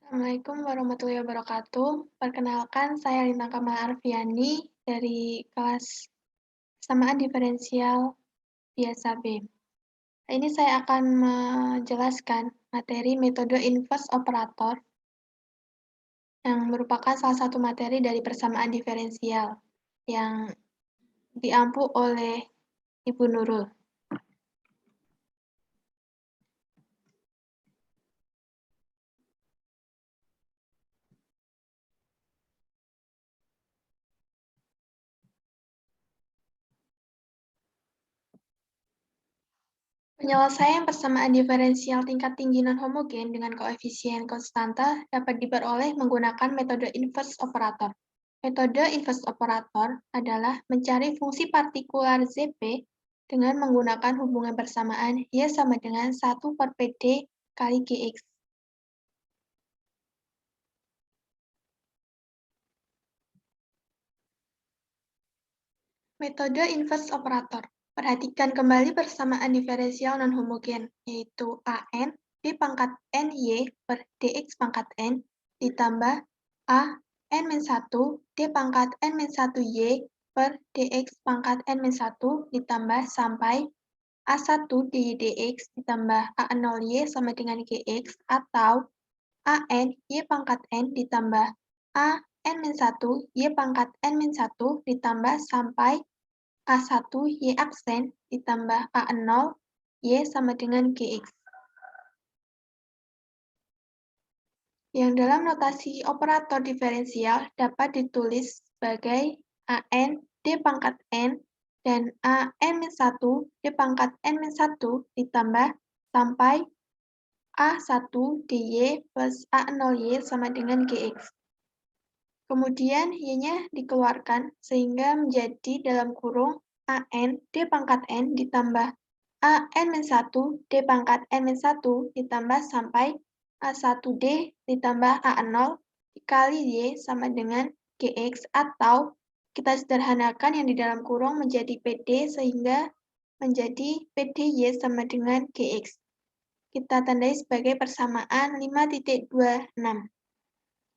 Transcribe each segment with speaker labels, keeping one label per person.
Speaker 1: Assalamualaikum warahmatullahi wabarakatuh. Perkenalkan, saya Lina Kamala Arfiani dari kelas Persamaan Diferensial Biasa B. Ini saya akan menjelaskan materi metode inverse operator yang merupakan salah satu materi dari persamaan diferensial yang diampu oleh Ibu Nurul. Penyelesaian persamaan diferensial tingkat tinggi non-homogen dengan koefisien konstanta dapat diperoleh menggunakan metode inverse operator. Metode inverse operator adalah mencari fungsi partikular Zp dengan menggunakan hubungan persamaan Y sama dengan 1 per PD kali Gx. Metode inverse operator. Perhatikan kembali persamaan diferensial non-homogen, yaitu AN D pangkat NY per DX pangkat N ditambah A N-1 D pangkat N-1Y per DX pangkat N-1 ditambah sampai A1 dy dx ditambah A0Y sama dengan Gx atau AN Y pangkat N ditambah A N-1 Y pangkat N-1 ditambah sampai A1 Y aksen ditambah A0 Y sama dengan Gx. Yang dalam notasi operator diferensial dapat ditulis sebagai AN D pangkat N dan AN-1 D pangkat N-1 ditambah sampai A1 dy plus A0Y sama dengan Gx. Kemudian Y-nya dikeluarkan sehingga menjadi dalam kurung AN D pangkat N ditambah AN-1 D pangkat N-1 ditambah sampai A1D ditambah A0 dikali Y sama dengan Gx atau kita sederhanakan yang di dalam kurung menjadi PD sehingga menjadi PDY sama dengan Gx. Kita tandai sebagai persamaan 5.26.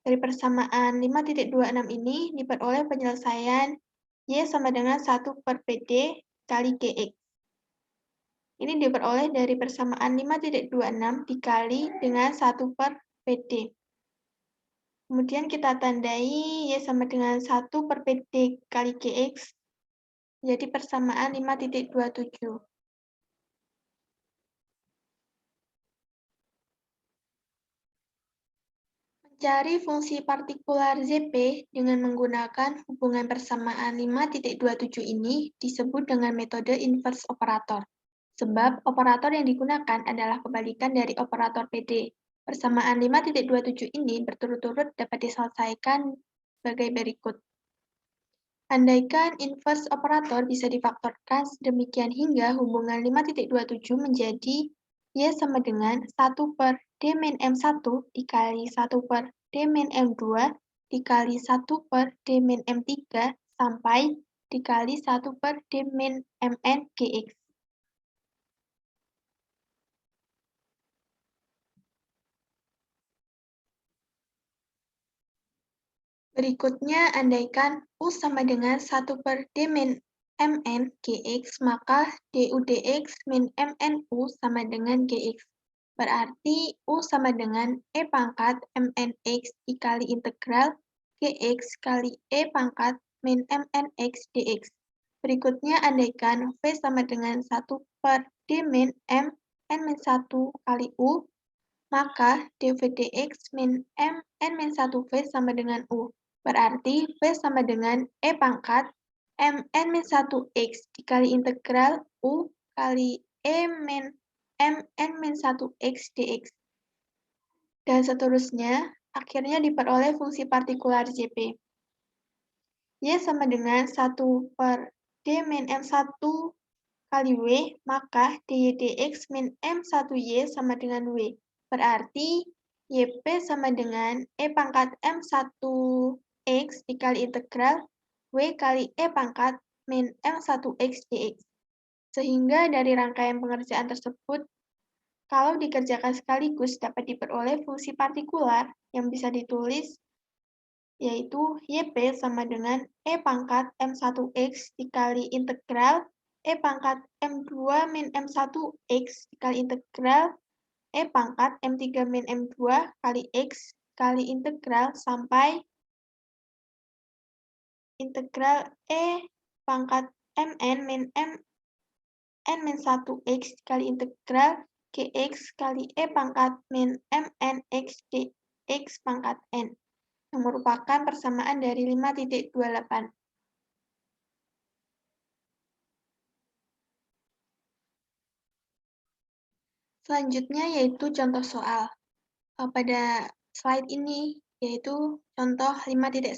Speaker 1: Dari persamaan 5.26 ini diperoleh penyelesaian Y sama dengan 1 per PD kali Gx. Ini diperoleh dari persamaan 5.26 dikali dengan 1 per PD. Kemudian kita tandai Y sama dengan 1 per PD kali Gx, jadi persamaan 5.27. Mencari fungsi partikular Zp dengan menggunakan hubungan persamaan 5.27 ini disebut dengan metode inverse operator. Sebab operator yang digunakan adalah kebalikan dari operator PD. Persamaan 5.27 ini berturut-turut dapat diselesaikan sebagai berikut. Andaikan inverse operator bisa difaktorkan sedemikian hingga hubungan 5.27 menjadi Y sama dengan 1 per D min M1 dikali 1 per D min M2 dikali 1 per D min M3 sampai dikali 1 per D min Mn Gx. Berikutnya, andaikan U sama dengan 1 per D min Mn Gx, maka du dx min Mn U sama dengan Gx. Berarti U sama dengan E pangkat Mnx dikali integral Gx kali E pangkat min Mnx dx. Berikutnya, andaikan V sama dengan 1 per D min M N-1 kali U, maka dv dx min M N-1V sama dengan U. Berarti V sama dengan E pangkat Mn-1x dikali integral U kali E min Mn-1x dx. Dan seterusnya, akhirnya diperoleh fungsi partikular Jp. Y sama dengan 1 per D min M1 kali W, maka dy dx min M1Y sama dengan W. Berarti YP sama dengan E pangkat M1X dikali integral W kali E pangkat min M1X dx. Sehingga dari rangkaian pengerjaan tersebut kalau dikerjakan sekaligus dapat diperoleh fungsi partikular yang bisa ditulis yaitu YP sama dengan E pangkat M1X dikali integral E pangkat M2 min M1X dikali integral E pangkat M3 min M2 kali X kali integral sampai integral E pangkat Mn min Mn min 1X dikali integral Gx kali E pangkat min Mn X dx pangkat N, yang merupakan persamaan dari 5.28. Selanjutnya yaitu contoh soal. Pada slide ini yaitu contoh 5.14.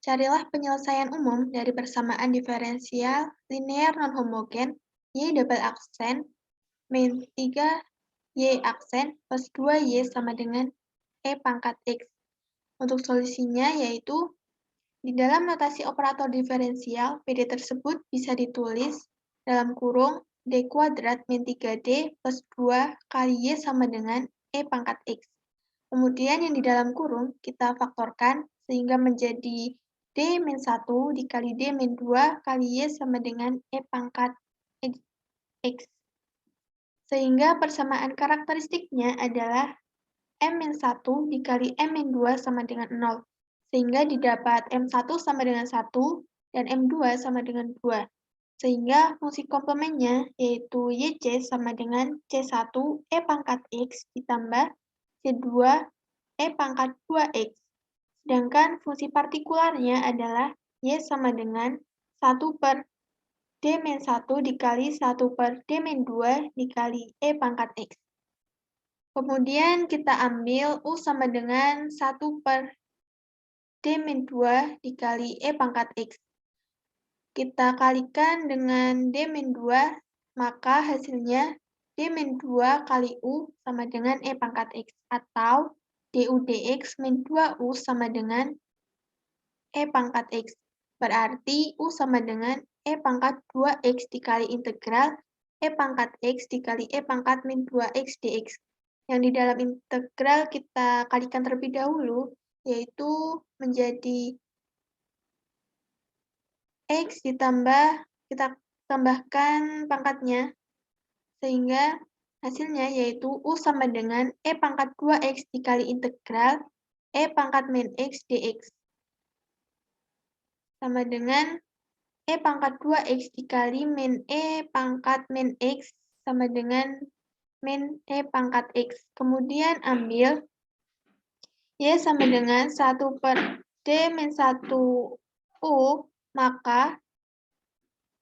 Speaker 1: Carilah penyelesaian umum dari persamaan diferensial linear non-homogen Y double aksen min 3Y aksen plus 2Y sama dengan E pangkat X. Untuk solusinya yaitu di dalam notasi operator diferensial, PD tersebut bisa ditulis dalam kurung D kuadrat min 3D plus 2 kali Y sama dengan E pangkat X. Kemudian yang di dalam kurung kita faktorkan sehingga menjadi D min 1 dikali D min 2 kali Y sama dengan E pangkat X. Sehingga persamaan karakteristiknya adalah M-1 dikali M-2 sama dengan 0. Sehingga didapat M1 sama dengan 1 dan M2 sama dengan 2. Sehingga fungsi komplemennya yaitu YC sama dengan C1 E pangkat X ditambah C2 E pangkat 2X. Sedangkan fungsi partikularnya adalah Y sama dengan 1 per D-1 dikali 1 per D-2 dikali E pangkat X. Kemudian kita ambil U sama dengan 1 per D-2 dikali E pangkat X. Kita kalikan dengan D-2, maka hasilnya D-2 kali U sama dengan E pangkat X. Atau DU dx min 2U sama dengan E pangkat X. Berarti U sama dengan E pangkat 2X dikali integral E pangkat X dikali E pangkat min 2X dx. Yang di dalam integral kita kalikan terlebih dahulu, yaitu menjadi X ditambah, kita tambahkan pangkatnya, sehingga hasilnya yaitu U sama dengan E pangkat 2X dikali integral E pangkat min X dx. Sama dengan E pangkat 2X dikali min E pangkat min X sama dengan min E pangkat X. Kemudian ambil Y sama dengan 1 per D min 1U, maka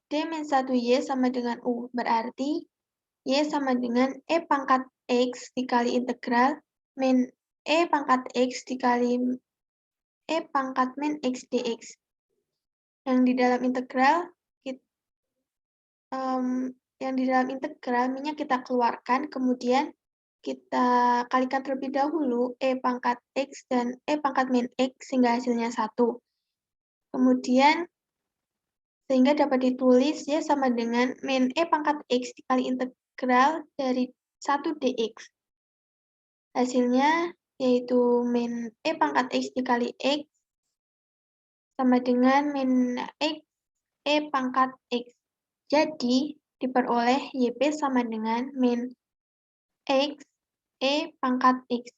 Speaker 1: D min 1Y sama dengan U. Berarti Y sama dengan E pangkat X dikali integral min E pangkat X dikali E pangkat min X dx. Yang di dalam integral, minnya kita keluarkan, kemudian kita kalikan terlebih dahulu E pangkat X dan E pangkat min X sehingga hasilnya 1. Kemudian, sehingga dapat ditulis Y sama dengan min E pangkat X dikali integral dari 1 dx. Hasilnya yaitu min E pangkat X dikali X sama dengan min X E pangkat X. Jadi, diperoleh YP sama dengan min X E pangkat X.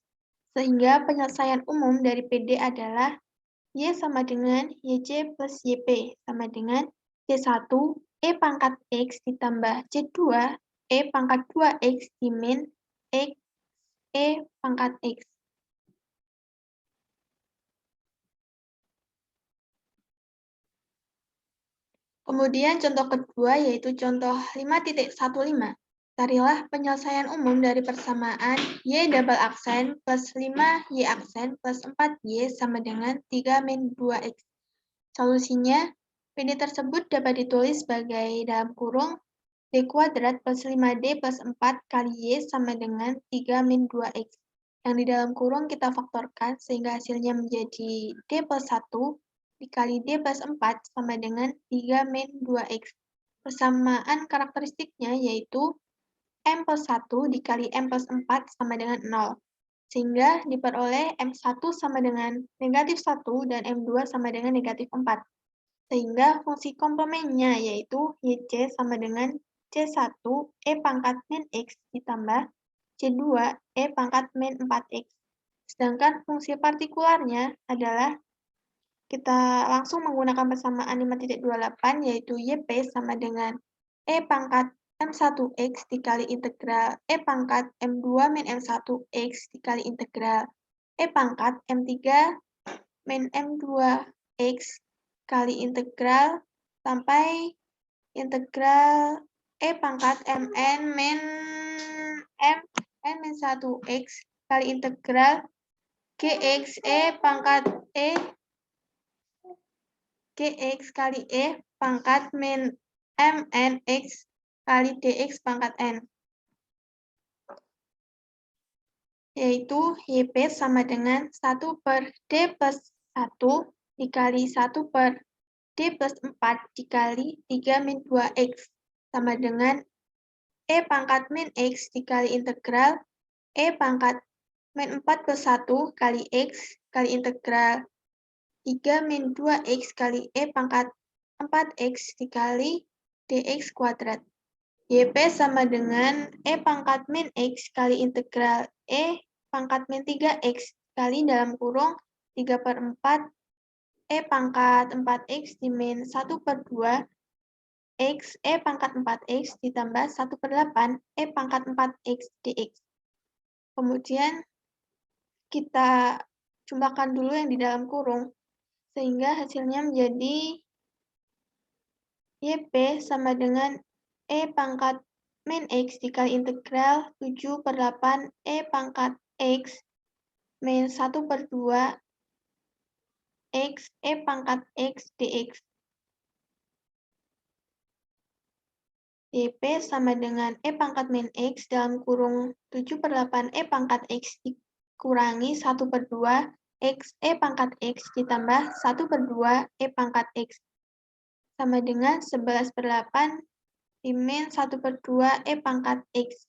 Speaker 1: Sehingga penyelesaian umum dari PD adalah Y sama dengan YC plus YP sama dengan C1 E pangkat X ditambah C2 E pangkat 2X dimin X E pangkat X. Kemudian contoh kedua yaitu contoh 5.15. Carilah penyelesaian umum dari persamaan Y double aksen plus 5Y aksen plus 4Y sama dengan 3 min 2X. Solusinya, PD tersebut dapat ditulis sebagai dalam kurung D kuadrat plus 5D plus 4 kali Y sama dengan 3 min 2X. Yang di dalam kurung kita faktorkan sehingga hasilnya menjadi D plus 1 dikali D plus 4 sama dengan 3 min 2X. Persamaan karakteristiknya yaitu M plus 1 dikali M plus 4 sama dengan 0. Sehingga diperoleh M1 sama dengan negatif 1 dan M2 sama dengan negatif 4. Sehingga fungsi komplemennya yaitu YC sama dengan C1 E pangkat min X ditambah C2 E pangkat min 4X. Sedangkan fungsi partikularnya adalah kita langsung menggunakan persamaan 5.28 yaitu YP sama dengan E pangkat M1X dikali integral E pangkat M2 min M1X dikali integral E pangkat M3 min M2X kali integral sampai integral E pangkat Mn min min 1X kali integral Gx E pangkat Gx kali E pangkat min Mnx kali Dx pangkat N. Yaitu YP sama dengan 1 per D plus 1 dikali 1 per D plus 4 dikali 3 min 2X sama dengan E pangkat min X dikali integral E pangkat min 4 plus 1 kali X kali integral 3 min 2X kali E pangkat 4X dikali Dx kuadrat. YP sama dengan E pangkat min X kali integral E pangkat min 3X kali dalam kurung 3 per 4 E pangkat 4X di min 1 per 2 X E pangkat 4X ditambah 1 per 8 E pangkat 4X dx. Kemudian kita jumlahkan dulu yang di dalam kurung, sehingga hasilnya menjadi YP sama dengan E pangkat min X dikali integral 7 per 8 E pangkat X min 1 per 2 X E pangkat X dx. YP sama dengan E pangkat min X dalam kurung 7 per 8 E pangkat X dikurangi 1 per 2 X E pangkat X ditambah 1 per 2 E pangkat X sama dengan 11 per 8 min 1 per 2 E pangkat X.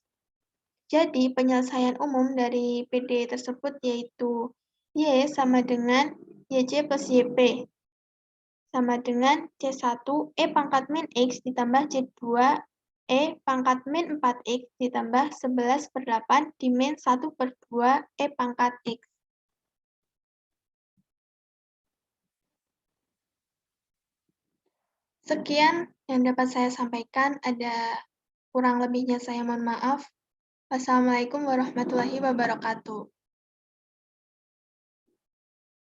Speaker 1: Jadi, penyelesaian umum dari PD tersebut yaitu Y sama dengan YC plus YP sama dengan C1 E pangkat min X ditambah C2 E pangkat min 4X ditambah 11 per 8 di min 1 per 2 E pangkat X. Sekian yang dapat saya sampaikan, ada kurang lebihnya saya mohon maaf. Wassalamualaikum warahmatullahi wabarakatuh.